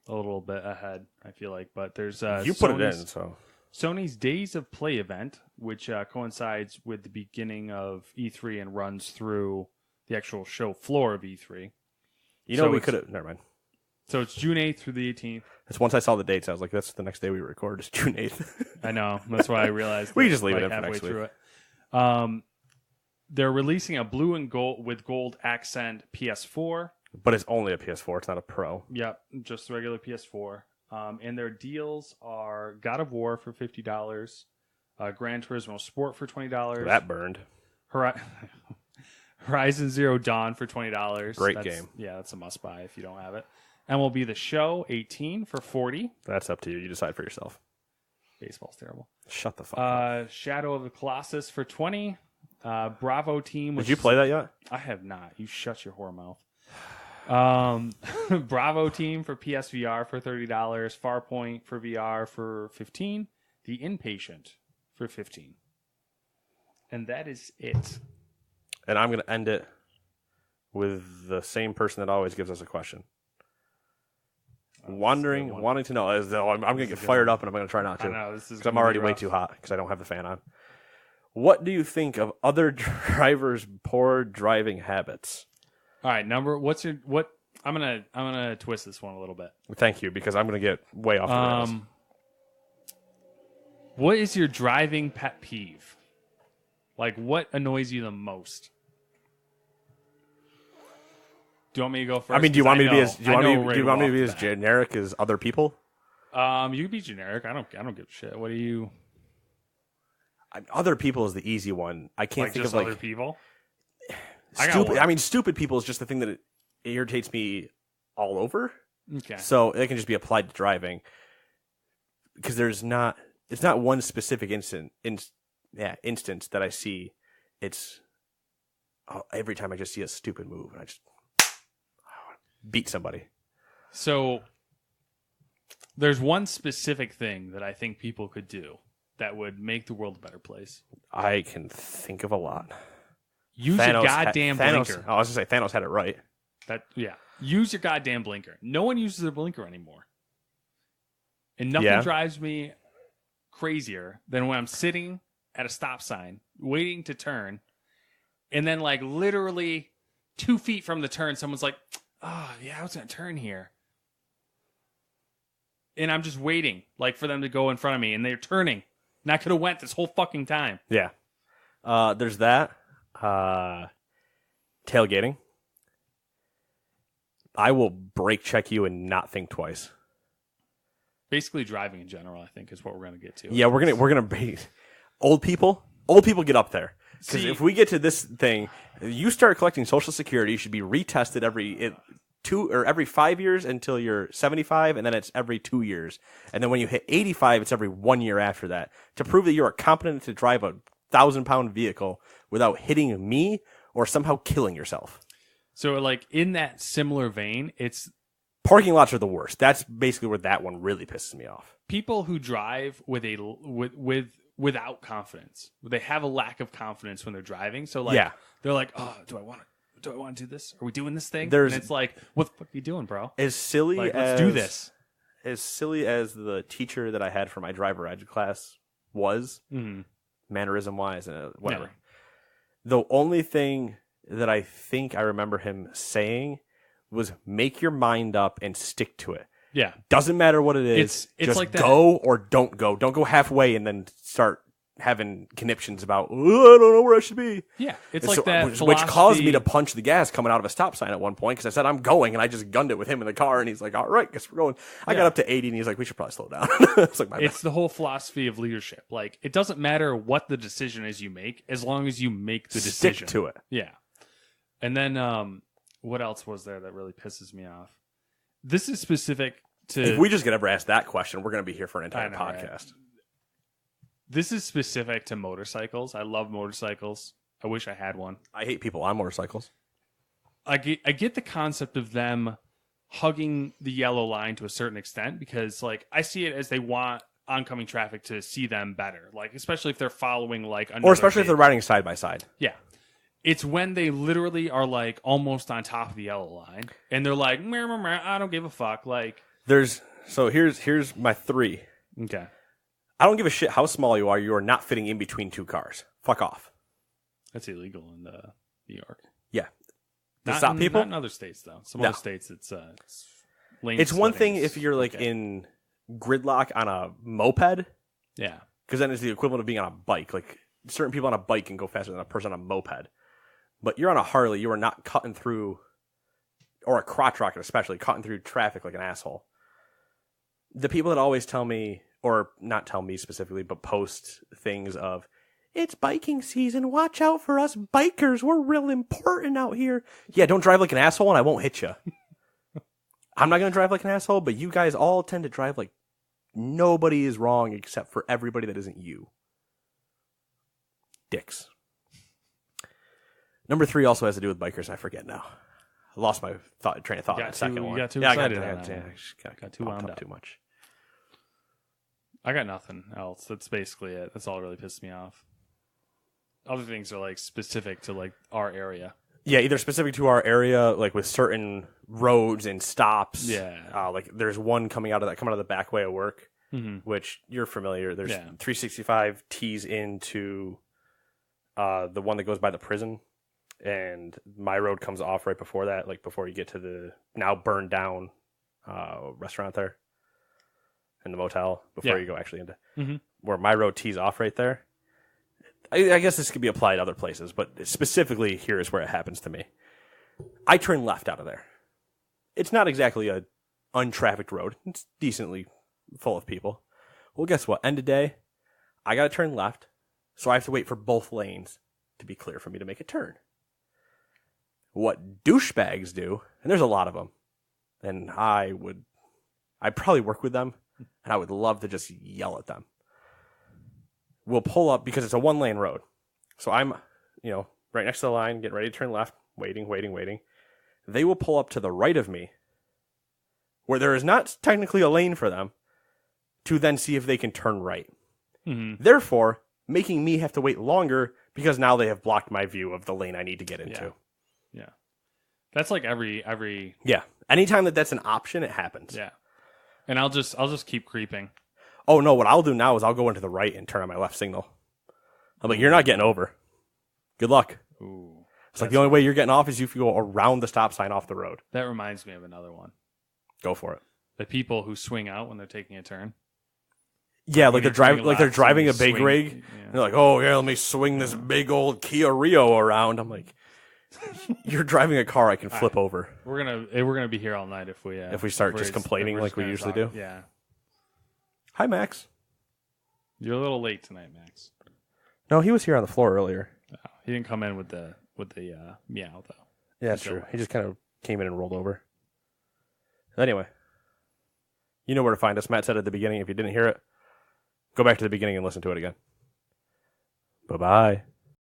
little bit ahead, I feel like, but there's you put it in, so Sony's Days of Play event, which coincides with the beginning of E3 and runs through the actual show floor of E3. you know So we it's- could have. Never mind. So it's June 8th through the 18th. That's once I saw the dates, I was like, "That's the next day we record. It's June 8th." I know. That's why I realized. We that, just leave it like, in for halfway next week. through it. They're releasing a blue and gold with gold accent PS4, But it's only a PS4. It's not a Pro. Yep, just the regular PS4. And their deals are God of War for $50, Gran Turismo Sport for $20. That burned. Horizon Zero Dawn for $20. Great game. Yeah, that's a must buy if you don't have it. MLB The Show 18 for $40. That's up to you. You decide for yourself. Baseball's terrible. Shut the fuck up. Shadow of the Colossus for $20. Bravo Team. Did you play that yet? I have not. You shut your whore mouth. Bravo Team for PSVR for $30. Farpoint for VR for $15. The Inpatient for $15. And that is it. And I'm going to end it with the same person that always gives us a question. Wanting to know. I'm going to get fired up and I'm going to try not to. I know, this is because I'm already way too hot because I don't have the fan on. What do you think of other drivers' poor driving habits? All right, I'm gonna twist this one a little bit. Thank you, because I'm going to get way off the rails. What is your driving pet peeve? Like, what annoys you the most? Do you want me to go first? I mean, do you want me to be as as generic as other people? You can be generic. I don't give a shit. What do you? Other people is the easy one. I can't think just of other people. Stupid. I mean, stupid people is just the thing that it irritates me all over. Okay. So it can just be applied to driving because it's not one specific instance that I see. It's every time I just see a stupid move and I just beat somebody. So there's one specific thing that I think people could do that would make the world a better place. I can think of a lot. Use your goddamn blinker. I was going to say Thanos had it right. Use your goddamn blinker. No one uses their blinker anymore. And nothing drives me crazier than when I'm sitting at a stop sign waiting to turn and then like literally 2 feet from the turn someone's like, oh yeah, I was going to turn here. And I'm just waiting like for them to go in front of me and they're turning. And I could have went this whole fucking time. Yeah. There's that. Tailgating. I will brake check you and not think twice. Basically, driving in general, I think, is what we're gonna get to. Yeah, we're gonna be old people. Old people get up there because if we get to this thing, you start collecting Social Security. You should be retested every 5 years until you're 75, and then it's every 2 years. And then when you hit 85, it's every 1 year after that to prove that you are competent to drive a 1,000-pound vehicle without hitting me or somehow killing yourself. So, like, in that similar vein, it's... Parking lots are the worst. That's basically where that one really pisses me off. People who drive without confidence. They have a lack of confidence when they're driving. So, like, they're like, oh, do I want to do this? Are we doing this thing? And it's like, what the fuck are you doing, bro? As silly let's do this. As silly as the teacher that I had for my driver ed class was, mannerism-wise and whatever. Yeah. The only thing that I think I remember him saying was make your mind up and stick to it. Yeah. Doesn't matter what it is. It's just like that. Go or don't go. Don't go halfway and then start having conniptions about, I don't know where I should be. Yeah. It's like that which caused me to punch the gas coming out of a stop sign at one point because I said, I'm going, and I just gunned it with him in the car, and he's like, all right, guess we're going. I got up to 80, and he's like, we should probably slow down. It's like, it's the whole philosophy of leadership. Like, it doesn't matter what the decision is you make, as long as you make the decision. Stick to it. Yeah. And then, what else was there that really pisses me off? This is specific to... If we just get ever asked that question, we're going to be here for an entire podcast. Right? This is specific to motorcycles. I love motorcycles. I wish I had one. I hate people on motorcycles. I get the concept of them hugging the yellow line to a certain extent because, like, I see it as they want oncoming traffic to see them better. Like, especially if they're following, like, or especially if they're riding side by side. Yeah. It's when they literally are, like, almost on top of the yellow line, and they're like, meh, meh, meh, I don't give a fuck. Like, here's my 3. Okay. I don't give a shit how small you are. You are not fitting in between two cars. Fuck off. That's illegal in New York. Yeah. Not in other states, though. Some other states, it's lane It's one thing if you're, like, in gridlock on a moped. Yeah. Because then it's the equivalent of being on a bike. Like, certain people on a bike can go faster than a person on a moped. But you're on a Harley. You are not cutting through or a crotch rocket especially, cutting through traffic like an asshole. The people that always tell me, or not tell me specifically, but post things of, it's biking season, watch out for us bikers, we're real important out here. Yeah, don't drive like an asshole and I won't hit you. I'm not going to drive like an asshole, but you guys all tend to drive like nobody is wrong except for everybody that isn't you. Dicks. Number 3 also has to do with bikers. I forget now. I lost my train of thought. Got The second too- one. you got too yeah, excited I on got, that yeah, one. I just Got too pumped wound up up. too much. I got nothing else. That's basically it. That's all that really pissed me off. Other things are like specific to like our area. Yeah, either specific to our area, like with certain roads and stops. Yeah. Like there's one coming out of the back way of work, which you're familiar. There's 365 T's into the one that goes by the prison, and my road comes off right before that, like before you get to the now burned down restaurant there and the motel before you go actually into where my road tees off right there. I guess this could be applied to other places, but specifically here is where it happens to me. I turn left out of there. It's not exactly a untrafficked road. It's decently full of people. Well, guess what? End of day, I got to turn left, so I have to wait for both lanes to be clear for me to make a turn. What douchebags do, and there's a lot of them, and I'd probably work with them, and I would love to just yell at them. We'll pull up because it's a 1-lane road. So I'm, right next to the line, getting ready to turn left, waiting. They will pull up to the right of me, where there is not technically a lane for them, to then see if they can turn right. Therefore, making me have to wait longer because now they have blocked my view of the lane I need to get into. Yeah. That's like every Yeah. Anytime that's an option, it happens. Yeah. And I'll just keep creeping. Oh, no, what I'll do now is I'll go into the right and turn on my left signal. I'm like, you're not getting over. Good luck. Ooh. It's like the only way you're getting off is if you go around the stop sign off the road. That reminds me of another one. Go for it. The people who swing out when they're taking a turn. Yeah, like When they're you're driving, turning like they're left, driving a and you big swing, rig. yeah. And they're like, oh yeah, let me swing this big old Kia Rio around. I'm like, you're driving a car I can flip over. We're gonna be here all night if we start just complaining like we usually do. Yeah. Hi, Max. You're a little late tonight, Max. No, he was here on the floor earlier. He didn't come in with the meow though. Yeah, that's true. He just kind of came in and rolled over. Anyway, you know where to find us. Matt said at the beginning, if you didn't hear it, go back to the beginning and listen to it again. Bye-bye.